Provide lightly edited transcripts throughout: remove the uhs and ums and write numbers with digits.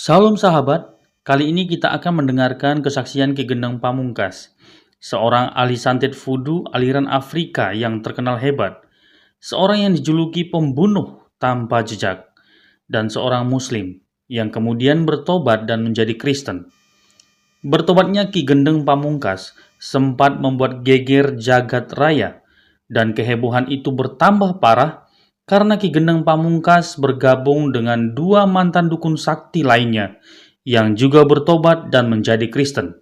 Salam sahabat, kali ini kita akan mendengarkan kesaksian Ki Gendeng Pamungkas, seorang ahli santet fudu aliran Afrika yang terkenal hebat, seorang yang dijuluki pembunuh tanpa jejak, dan seorang muslim yang kemudian bertobat dan menjadi Kristen. Bertobatnya Ki Gendeng Pamungkas sempat membuat geger jagat raya, dan kehebohan itu bertambah parah karena Ki Gendeng Pamungkas bergabung dengan dua mantan dukun sakti lainnya yang juga bertobat dan menjadi Kristen,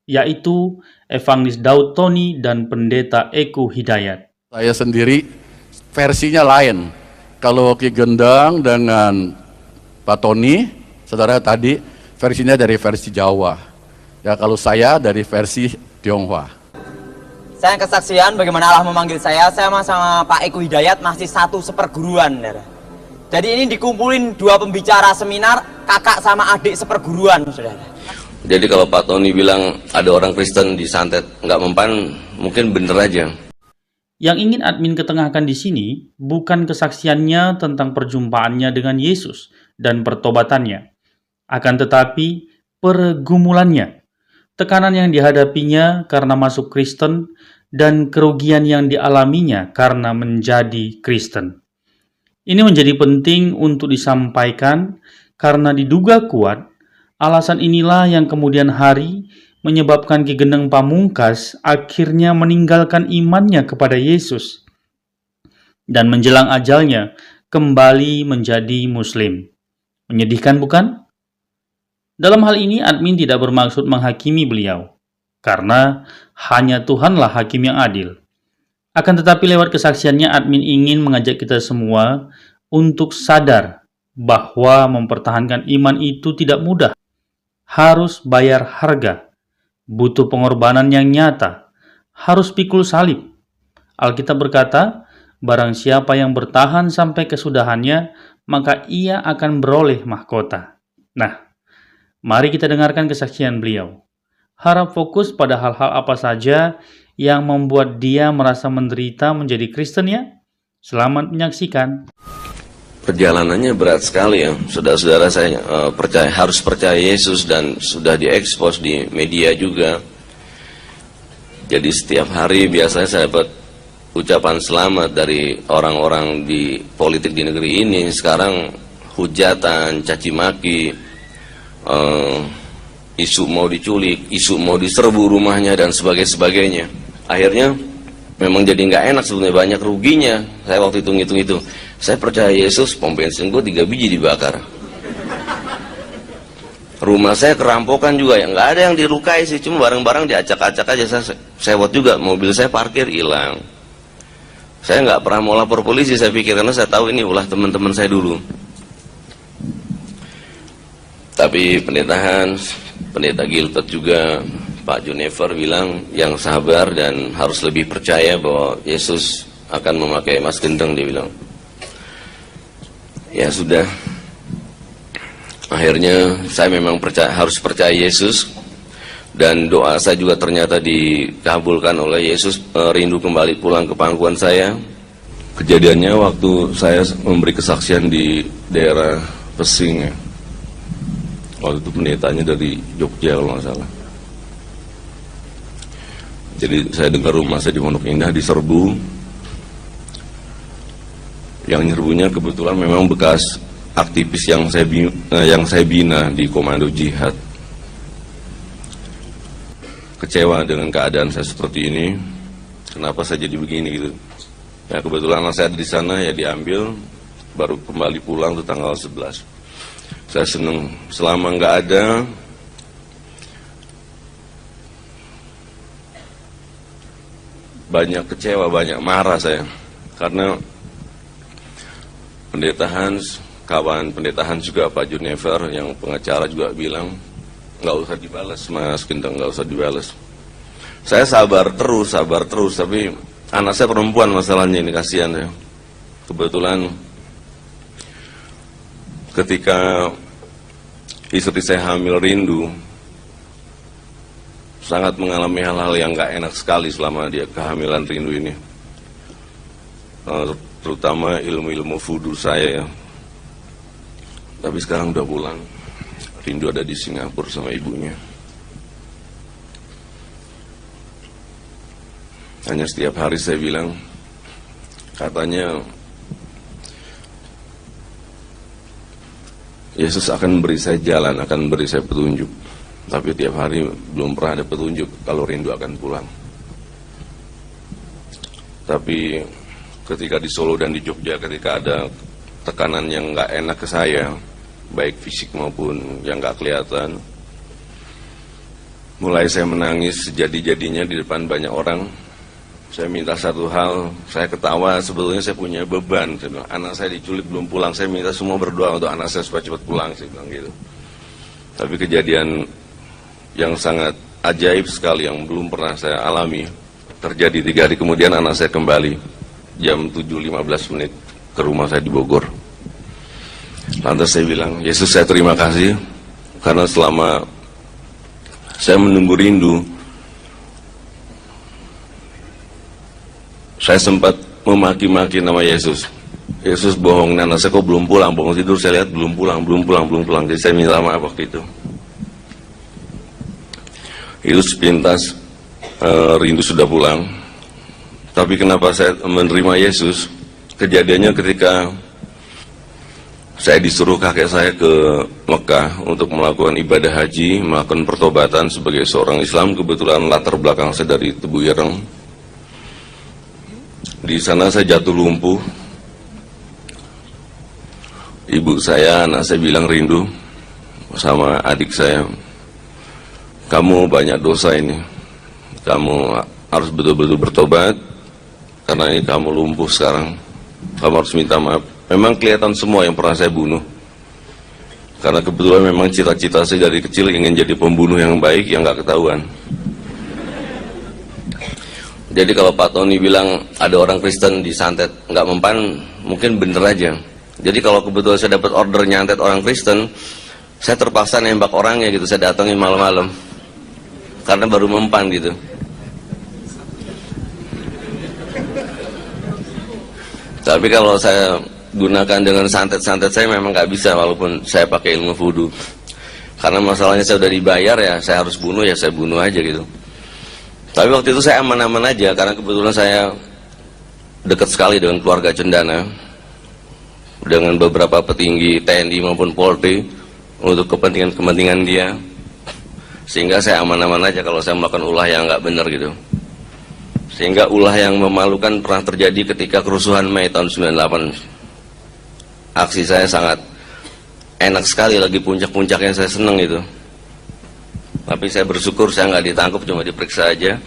yaitu Evangelis Daud Tony dan Pendeta Eko Hidayat. Saya sendiri versinya lain. Kalau Ki Gendeng dengan Pak Tony, saudara tadi versinya dari versi Jawa. Ya, kalau saya dari versi Tionghoa. Saya kesaksian bagaimana Allah memanggil saya sama Pak Eko Hidayat masih satu seperguruan. Jadi ini dikumpulin dua pembicara seminar, kakak sama adik seperguruan, saudara. Jadi kalau Pak Tony bilang ada orang Kristen di santet nggak mempan, mungkin bener aja. Yang ingin admin ketengahkan di sini bukan kesaksiannya tentang perjumpaannya dengan Yesus dan pertobatannya, akan tetapi pergumulannya, tekanan yang dihadapinya karena masuk Kristen, dan kerugian yang dialaminya karena menjadi Kristen. Ini menjadi penting untuk disampaikan karena diduga kuat, alasan inilah yang kemudian hari menyebabkan Ki Gendeng Pamungkas akhirnya meninggalkan imannya kepada Yesus dan menjelang ajalnya kembali menjadi Muslim. Menyedihkan bukan? Dalam hal ini admin tidak bermaksud menghakimi beliau, karena hanya Tuhanlah hakim yang adil. Akan tetapi lewat kesaksiannya admin ingin mengajak kita semua untuk sadar bahwa mempertahankan iman itu tidak mudah. Harus bayar harga, butuh pengorbanan yang nyata, harus pikul salib. Alkitab berkata, barang siapa yang bertahan sampai kesudahannya, maka ia akan beroleh mahkota. Nah, mari kita dengarkan kesaksian beliau. Harap fokus pada hal-hal apa saja yang membuat dia merasa menderita menjadi Kristen ya. Selamat menyaksikan. Perjalanannya berat sekali ya, saudara-saudara. Saya harus percaya Yesus dan sudah diekspos di media juga. Jadi setiap hari biasanya saya dapat ucapan selamat dari orang-orang di politik di negeri ini. Sekarang hujatan, caci maki, isu mau diculik, isu mau diserbu rumahnya dan sebagainya. Akhirnya memang jadi nggak enak, sebenarnya banyak ruginya. Saya waktu itu ngitung itu, saya percaya Yesus, pom bensin gue 3 biji dibakar. Rumah saya kerampokan juga, ya nggak ada yang dilukai sih, cuma barang-barang diacak-acak aja. Saya sewot juga, mobil saya parkir hilang. Saya nggak pernah mau lapor polisi, saya pikir, karena saya tahu ini ulah teman-teman saya dulu. Tapi Pendeta Gilbert juga, Pak Junever bilang yang sabar dan harus lebih percaya bahwa Yesus akan memakai Mas Gendeng, dia bilang. Ya sudah, akhirnya saya memang harus percaya Yesus, dan doa saya juga ternyata dikabulkan oleh Yesus. Rindu kembali pulang ke pangkuan saya. Kejadiannya waktu saya memberi kesaksian di daerah Pesing ya. Waktu itu pendetanya dari Jogja kalau nggak salah. Jadi saya dengar rumah saya di Pondok Indah diserbu. Yang nyerbunya kebetulan memang bekas aktivis yang saya bina di Komando Jihad. Kecewa dengan keadaan saya seperti ini. Kenapa saya jadi begini gitu? Ya kebetulan saya ada di sana, ya diambil, baru kembali pulang tuh tanggal 11. Saya senang, selama nggak ada banyak kecewa, banyak marah saya, karena Pendeta Hans, kawan Pendeta Hans juga, Pak Junever yang pengacara juga bilang nggak usah dibalas Mas Gendeng, nggak usah dibalas. Saya sabar terus, tapi anak saya perempuan masalahnya ini, kasihan saya. Kebetulan ketika istri saya hamil Rindu, sangat mengalami hal-hal yang gak enak sekali selama dia kehamilan Rindu ini. Terutama ilmu-ilmu fudu saya ya. Tapi sekarang udah pulang. rindu ada di Singapura sama ibunya. Hanya setiap hari saya bilang, katanya Yesus akan beri saya jalan, akan beri saya petunjuk. Tapi tiap hari belum pernah ada petunjuk kalau rindu akan pulang. Tapi ketika di Solo dan di Jogja, ketika ada tekanan yang nggak enak ke saya, baik fisik maupun yang nggak kelihatan, mulai saya menangis sejadi-jadinya di depan banyak orang. Saya minta satu hal, saya ketawa, sebetulnya saya punya beban. Saya bilang, anak saya diculik belum pulang, saya minta semua berdoa untuk anak saya supaya cepat pulang, saya bilang gitu. Tapi kejadian yang sangat ajaib sekali yang belum pernah saya alami terjadi 3 hari kemudian. Anak saya kembali jam 7.15 ke rumah saya di Bogor. Lantas saya bilang, Yesus, saya terima kasih karena selama saya menunggu rindu, saya sempat memaki-maki nama Yesus. Yesus bohong, anak saya kok belum pulang, bangun tidur saya lihat belum pulang. Jadi saya minta maaf waktu itu. Itu sepintas rindu sudah pulang. Tapi kenapa saya menerima Yesus? Kejadiannya ketika saya disuruh kakek saya ke Mekah untuk melakukan ibadah haji, melakukan pertobatan sebagai seorang Islam. Kebetulan latar belakang saya dari Tebu Ireng. Di sana saya jatuh lumpuh. Ibu saya, anak saya bilang rindu sama adik saya. Kamu banyak dosa ini. Kamu harus betul-betul bertobat karena ini kamu lumpuh sekarang. Kamu harus minta maaf. Memang kelihatan semua yang pernah saya bunuh. Karena kebetulan memang cita-cita saya dari kecil ingin jadi pembunuh yang baik yang gak ketahuan. Jadi kalau Pak Tony bilang ada orang Kristen disantet nggak mempan, mungkin bener aja. Jadi kalau kebetulan saya dapat order nyantet orang Kristen, saya terpaksa nembak orangnya gitu, saya datangin malam-malam karena baru mempan gitu. Tapi kalau saya gunakan dengan santet-santet saya memang nggak bisa, walaupun saya pakai ilmu voodoo. Karena masalahnya saya udah dibayar ya, saya harus bunuh ya saya bunuh aja gitu. Tapi waktu itu saya aman-aman aja karena kebetulan saya dekat sekali dengan keluarga Cendana, dengan beberapa petinggi TNI maupun Polri untuk kepentingan dia, sehingga saya aman-aman aja kalau saya melakukan ulah yang nggak benar gitu. Sehingga ulah yang memalukan pernah terjadi ketika kerusuhan Mei tahun 98. Aksi saya sangat enak sekali, lagi puncak-puncaknya saya seneng itu. Tapi saya bersyukur saya nggak ditangkap, cuma diperiksa aja.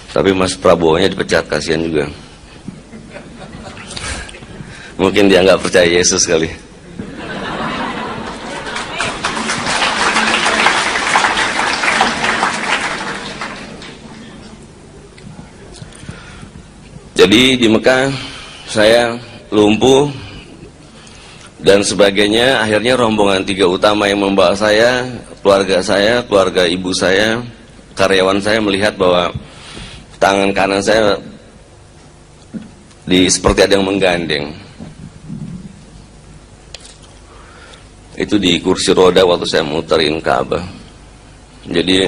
Tapi Mas Prabowo-nya dipecat, kasihan juga. Mungkin dia nggak percaya Yesus kali. Jadi di Mekah saya lumpuh dan sebagainya. Akhirnya rombongan 3 utama yang membawa saya, keluarga ibu saya, karyawan saya melihat bahwa tangan kanan saya seperti ada yang menggandeng. Itu di kursi roda waktu saya muterin Ka'bah. Jadi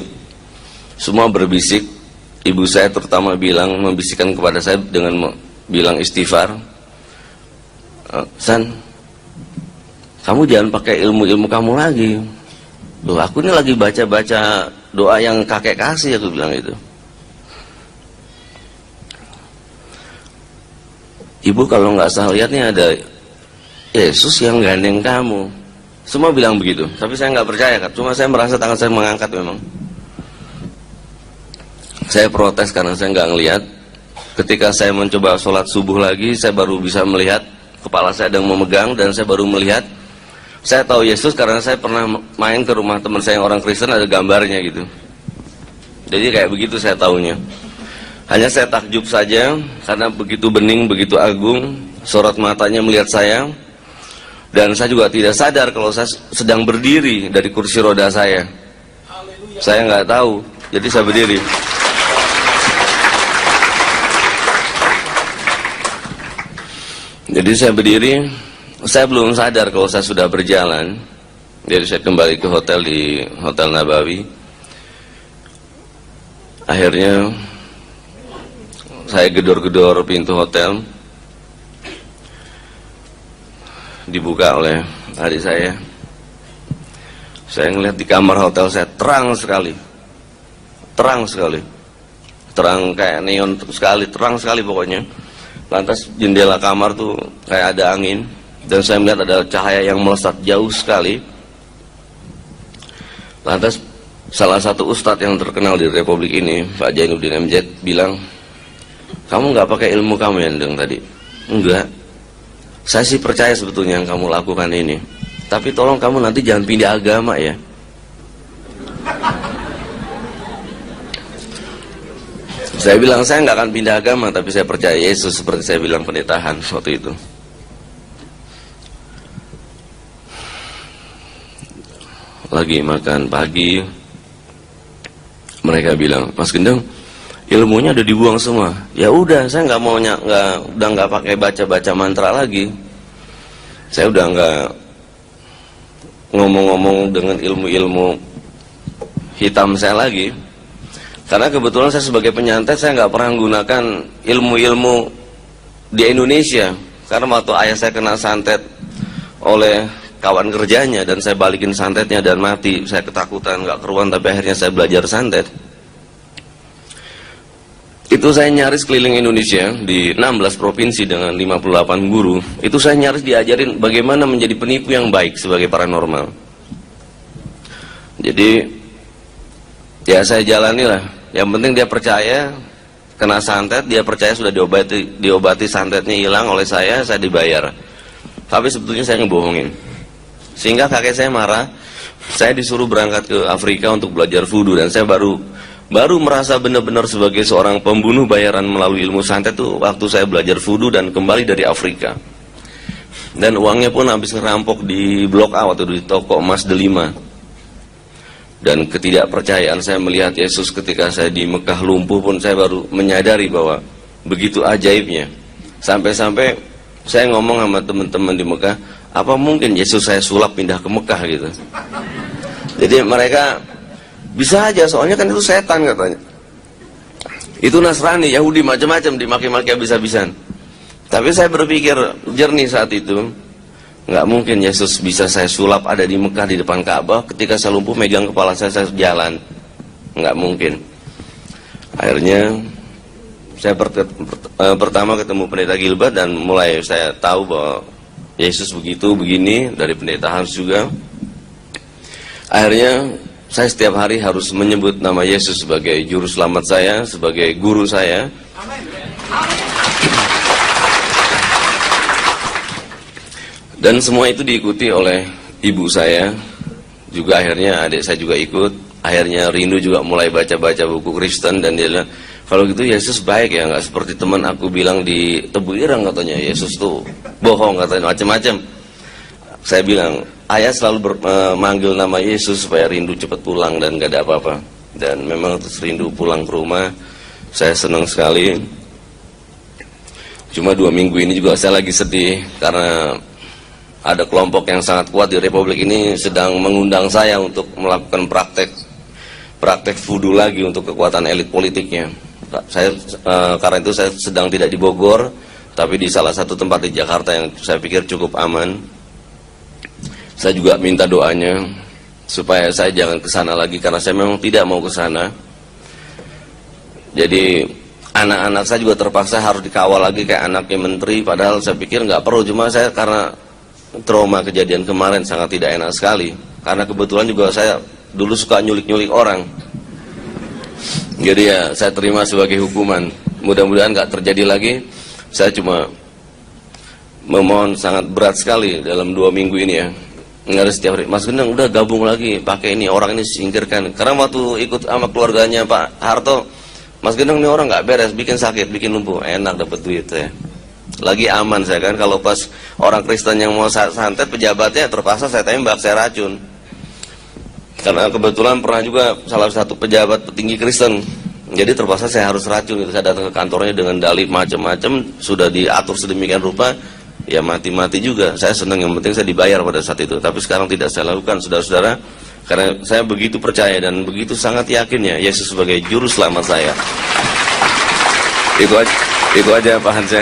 semua berbisik. Ibu saya terutama membisikkan kepada saya dengan bilang istighfar. San, kamu jangan pakai ilmu-ilmu kamu lagi. Loh, aku ini lagi baca-baca doa yang kakek kasih, aku bilang itu. Ibu kalau nggak salah lihat nih ada Yesus yang gandeng kamu. Semua bilang begitu, tapi saya nggak percaya kan. Cuma saya merasa tangan saya mengangkat memang. Saya protes karena saya nggak ngelihat. Ketika saya mencoba sholat subuh lagi, saya baru bisa melihat kepala saya sedang memegang dan saya baru melihat. Saya tahu Yesus karena saya pernah main ke rumah teman saya yang orang Kristen, ada gambarnya gitu. Jadi kayak begitu saya tahunya. Hanya saya takjub saja karena begitu bening, begitu agung, sorot matanya melihat saya. Dan saya juga tidak sadar kalau saya sedang berdiri dari kursi roda saya. Saya nggak tahu, jadi saya berdiri. Jadi saya berdiri, saya belum sadar kalau saya sudah berjalan. Jadi saya kembali ke hotel di Hotel Nabawi. Akhirnya saya gedor-gedor pintu hotel, dibuka oleh adik saya. Saya ngelihat di kamar hotel saya terang sekali, terang kayak neon sekali, terang sekali pokoknya. Lantas jendela kamar tuh kayak ada angin, dan saya melihat ada cahaya yang melesat jauh sekali. Lantas salah satu ustadz yang terkenal di Republik ini, Pak Jainuddin MZ, bilang, "Kamu nggak pakai ilmu kamu ya, Deng, tadi?" "Enggak. Saya sih percaya sebetulnya yang kamu lakukan ini. Tapi tolong kamu nanti jangan pindah agama ya." Saya bilang, saya nggak akan pindah agama, tapi saya percaya Yesus, seperti saya bilang pendetahan waktu itu. Lagi makan pagi, mereka bilang, "Mas Gendeng, ilmunya udah dibuang semua." Ya udah, saya nggak mau udah nggak pakai baca mantra lagi. Saya udah nggak ngomong-ngomong dengan ilmu hitam saya lagi. Karena kebetulan saya sebagai penyantet, saya nggak pernah menggunakan ilmu-ilmu di Indonesia. Karena waktu ayah saya kena santet oleh kawan kerjanya, dan saya balikin santetnya dan mati, saya ketakutan, nggak keruan, tapi akhirnya saya belajar santet. Itu saya nyaris keliling Indonesia di 16 provinsi dengan 58 guru. Itu saya nyaris diajarin bagaimana menjadi penipu yang baik sebagai paranormal. Jadi ya saya jalanilah. Yang penting dia percaya kena santet, dia percaya sudah diobati santetnya hilang oleh saya dibayar. Tapi sebetulnya saya ngebohongin. Sehingga kakek saya marah, saya disuruh berangkat ke Afrika untuk belajar voodoo, dan saya baru merasa benar-benar sebagai seorang pembunuh bayaran melalui ilmu santet itu waktu saya belajar voodoo dan kembali dari Afrika. Dan uangnya pun habis ngerampok di Blok A waktu di toko emas Delima. Dan ketidakpercayaan saya melihat Yesus ketika saya di Mekah lumpuh pun saya baru menyadari bahwa begitu ajaibnya. Sampai-sampai saya ngomong sama teman-teman di Mekah, apa mungkin Yesus saya sulap pindah ke Mekah gitu. Jadi mereka bisa aja, soalnya kan itu setan katanya. Itu Nasrani, Yahudi, macam-macam, dimaki-maki habis-habisan. Tapi saya berpikir jernih saat itu, nggak mungkin Yesus bisa saya sulap ada di Mekah di depan Ka'bah, ketika saya lumpuh megang kepala saya jalan. Nggak mungkin. Akhirnya saya pertama ketemu pendeta Gilbert, dan mulai saya tahu bahwa Yesus begini dari pendeta Hans juga. Akhirnya saya setiap hari harus menyebut nama Yesus sebagai juru selamat saya, sebagai guru saya. Dan semua itu diikuti oleh ibu saya, juga akhirnya adik saya juga ikut. Akhirnya Rindu juga mulai baca-baca buku Kristen, dan dia bilang, kalau gitu Yesus baik ya, nggak seperti teman aku bilang di Tebu Ireng katanya, Yesus tuh bohong katanya, macam-macam. Saya bilang, ayah selalu manggil nama Yesus supaya Rindu cepat pulang dan nggak ada apa-apa. Dan memang terus Rindu pulang ke rumah, saya senang sekali. Cuma 2 minggu ini juga saya lagi sedih, karena ada kelompok yang sangat kuat di Republik ini sedang mengundang saya untuk melakukan praktek voodoo lagi untuk kekuatan elit politiknya. Karena itu saya sedang tidak di Bogor, tapi di salah satu tempat di Jakarta yang saya pikir cukup aman. Saya juga minta doanya supaya saya jangan ke sana lagi, karena saya memang tidak mau ke sana. Jadi anak-anak saya juga terpaksa harus dikawal lagi kayak anaknya menteri, padahal saya pikir nggak perlu. Cuma saya karena trauma kejadian kemarin sangat tidak enak sekali, karena kebetulan juga saya dulu suka nyulik-nyulik orang. Jadi ya saya terima sebagai hukuman. Mudah-mudahan nggak terjadi lagi. Saya cuma memohon sangat berat sekali dalam 2 minggu ini ya. Nggak setiap hari, Mas Gendeng udah gabung lagi, pakai ini, orang ini singkirkan. Karena waktu ikut sama keluarganya Pak Harto, Mas Gendeng ini orang nggak beres, bikin sakit, bikin lumpuh, enak dapat duit ya. Lagi aman saya kan, kalau pas orang Kristen yang mau santet, pejabatnya terpaksa saya tembak, saya racun. Karena kebetulan pernah juga salah satu pejabat petinggi Kristen, jadi terpaksa saya harus racun. Saya datang ke kantornya dengan dalih macam-macam, sudah diatur sedemikian rupa, ya mati-mati juga. Saya senang, yang penting saya dibayar pada saat itu. Tapi sekarang tidak saya lakukan, saudara-saudara, karena saya begitu percaya dan begitu sangat yakinnya Yesus sebagai juru selamat saya. Itu aja Pak Hans.